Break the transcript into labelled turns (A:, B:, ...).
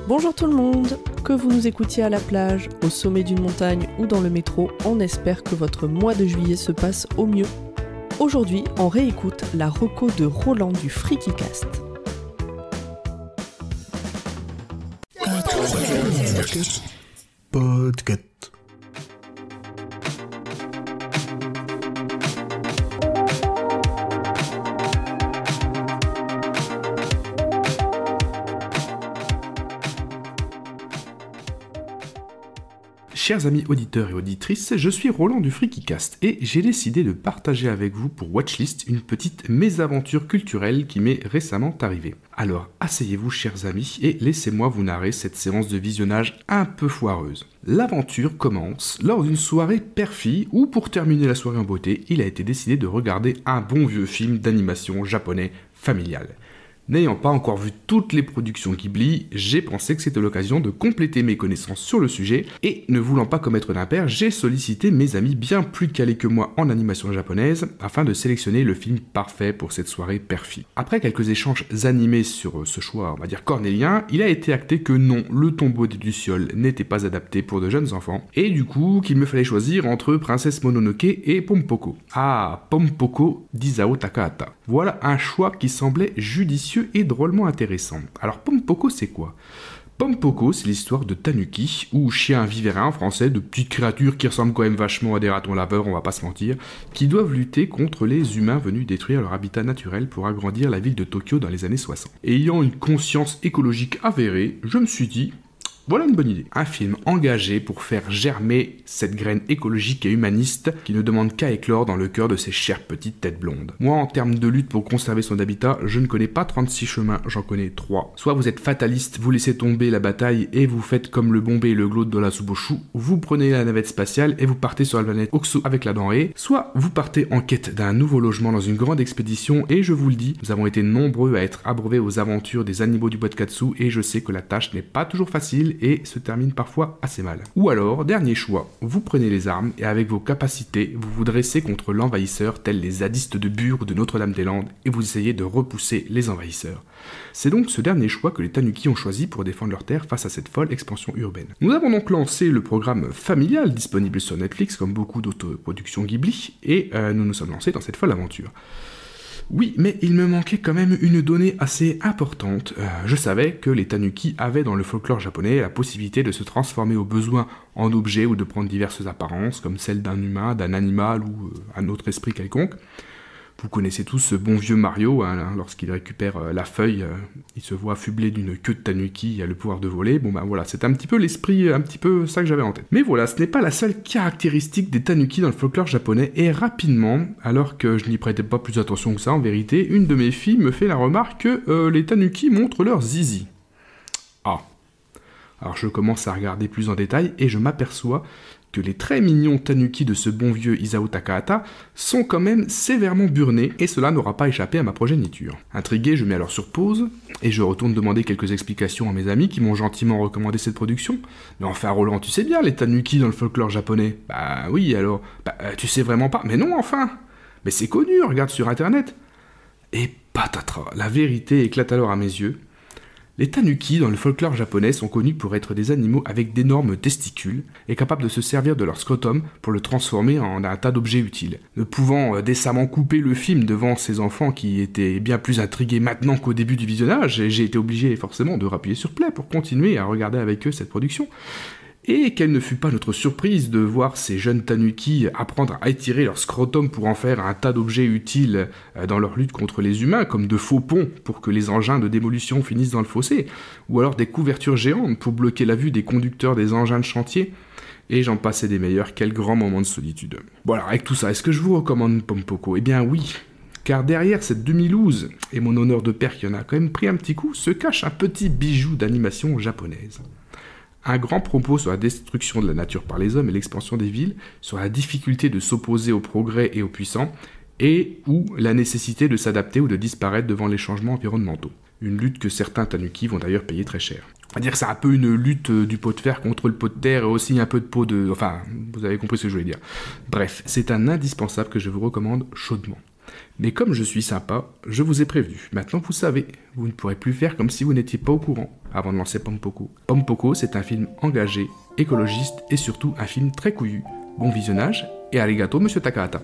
A: Bonjour tout le monde, que vous nous écoutiez à la plage, au sommet d'une montagne ou dans le métro, on espère que votre mois de juillet se passe au mieux. Aujourd'hui, on réécoute la reco de Roland du FreakyCast.
B: Podcast. Chers amis auditeurs et auditrices, je suis Roland du FreakyCast et j'ai décidé de partager avec vous pour Watchlist une petite mésaventure culturelle qui m'est récemment arrivée. Alors asseyez-vous chers amis et laissez-moi vous narrer cette séance de visionnage un peu foireuse. L'aventure commence lors d'une soirée père-fille où pour terminer la soirée en beauté, il a été décidé de regarder un bon vieux film d'animation japonais familial. N'ayant pas encore vu toutes les productions Ghibli, j'ai pensé que c'était l'occasion de compléter mes connaissances sur le sujet, et ne voulant pas commettre d'impair, j'ai sollicité mes amis bien plus calés que moi en animation japonaise, afin de sélectionner le film parfait pour cette soirée père-fille. Après quelques échanges animés sur ce choix, on va dire cornélien, il a été acté que non, le tombeau des Lucioles n'était pas adapté pour de jeunes enfants, et du coup qu'il me fallait choisir entre Princesse Mononoke et Pompoko. Ah, Pompoko d'Isao Takahata. Voilà un choix qui semblait judicieux et drôlement intéressant. Alors Pompoko c'est quoi ? Pompoko c'est l'histoire de Tanuki, ou chien vivérin en français, de petites créatures qui ressemblent quand même vachement à des ratons laveurs, on va pas se mentir, qui doivent lutter contre les humains venus détruire leur habitat naturel pour agrandir la ville de Tokyo dans les années 60. Ayant une conscience écologique avérée, je me suis dit... voilà une bonne idée. Un film engagé pour faire germer cette graine écologique et humaniste qui ne demande qu'à éclore dans le cœur de ces chères petites têtes blondes. Moi, en termes de lutte pour conserver son habitat, je ne connais pas 36 chemins, j'en connais 3. Soit vous êtes fataliste, vous laissez tomber la bataille et vous faites comme le Bombay et le Glaude de la Suboshu, vous prenez la navette spatiale et vous partez sur la planète Oxo avec la denrée, soit vous partez en quête d'un nouveau logement dans une grande expédition et je vous le dis, nous avons été nombreux à être abreuvés aux aventures des animaux du bois de Katsu et je sais que la tâche n'est pas toujours facile et se termine parfois assez mal. Ou alors, dernier choix, vous prenez les armes et avec vos capacités, vous vous dressez contre l'envahisseur tels les zadistes de Bure ou de Notre-Dame-des-Landes et vous essayez de repousser les envahisseurs. C'est donc ce dernier choix que les Tanuki ont choisi pour défendre leur terre face à cette folle expansion urbaine. Nous avons donc lancé le programme familial disponible sur Netflix comme beaucoup d'autres productions Ghibli et nous nous sommes lancés dans cette folle aventure. Oui, mais il me manquait quand même une donnée assez importante. Je savais que les Tanuki avaient dans le folklore japonais la possibilité de se transformer au besoin en objet ou de prendre diverses apparences, comme celle d'un humain, d'un animal ou un autre esprit quelconque. Vous connaissez tous ce bon vieux Mario, hein, lorsqu'il récupère la feuille, il se voit affublé d'une queue de Tanuki, il a le pouvoir de voler. Bon ben voilà, c'est un petit peu l'esprit, un petit peu ça que j'avais en tête. Mais voilà, ce n'est pas la seule caractéristique des Tanuki dans le folklore japonais, et rapidement, alors que je n'y prêtais pas plus attention que ça en vérité, une de mes filles me fait la remarque que les Tanuki montrent leur zizi. Ah. Alors je commence à regarder plus en détail, et je m'aperçois que les très mignons Tanuki de ce bon vieux Isao Takahata sont quand même sévèrement burnés, et cela n'aura pas échappé à ma progéniture. Intrigué, je mets alors sur pause, et je retourne demander quelques explications à mes amis qui m'ont gentiment recommandé cette production. Mais enfin Roland, tu sais bien les Tanuki dans le folklore japonais ? Bah oui, alors, tu sais vraiment pas ? Mais non, enfin ! Mais c'est connu, regarde sur internet. Et patatras, la vérité éclate alors à mes yeux. Les Tanuki dans le folklore japonais sont connus pour être des animaux avec d'énormes testicules et capables de se servir de leur scrotum pour le transformer en un tas d'objets utiles. Ne pouvant décemment couper le film devant ces enfants qui étaient bien plus intrigués maintenant qu'au début du visionnage, j'ai été obligé forcément de rappuyer sur play pour continuer à regarder avec eux cette production. Et quelle ne fut pas notre surprise de voir ces jeunes Tanuki apprendre à étirer leur scrotum pour en faire un tas d'objets utiles dans leur lutte contre les humains, comme de faux ponts pour que les engins de démolition finissent dans le fossé, ou alors des couvertures géantes pour bloquer la vue des conducteurs des engins de chantier, et j'en passais des meilleurs, quel grand moment de solitude. Bon alors avec tout ça, est-ce que je vous recommande Pompoko ? Eh bien oui, car derrière cette demi-loose, et mon honneur de père qui en a quand même pris un petit coup, se cache un petit bijou d'animation japonaise. Un grand propos sur la destruction de la nature par les hommes et l'expansion des villes, sur la difficulté de s'opposer au progrès et aux puissants, et ou la nécessité de s'adapter ou de disparaître devant les changements environnementaux. Une lutte que certains Tanuki vont d'ailleurs payer très cher. On va dire que c'est un peu une lutte du pot de fer contre le pot de terre et aussi un peu de pot de... Enfin, vous avez compris ce que je voulais dire. Bref, c'est un indispensable que je vous recommande chaudement. Mais comme je suis sympa, je vous ai prévenu. Maintenant vous savez, vous ne pourrez plus faire comme si vous n'étiez pas au courant avant de lancer Pompoko. Pompoko, c'est un film engagé, écologiste et surtout un film très couillu. Bon visionnage et arigato monsieur Takahata.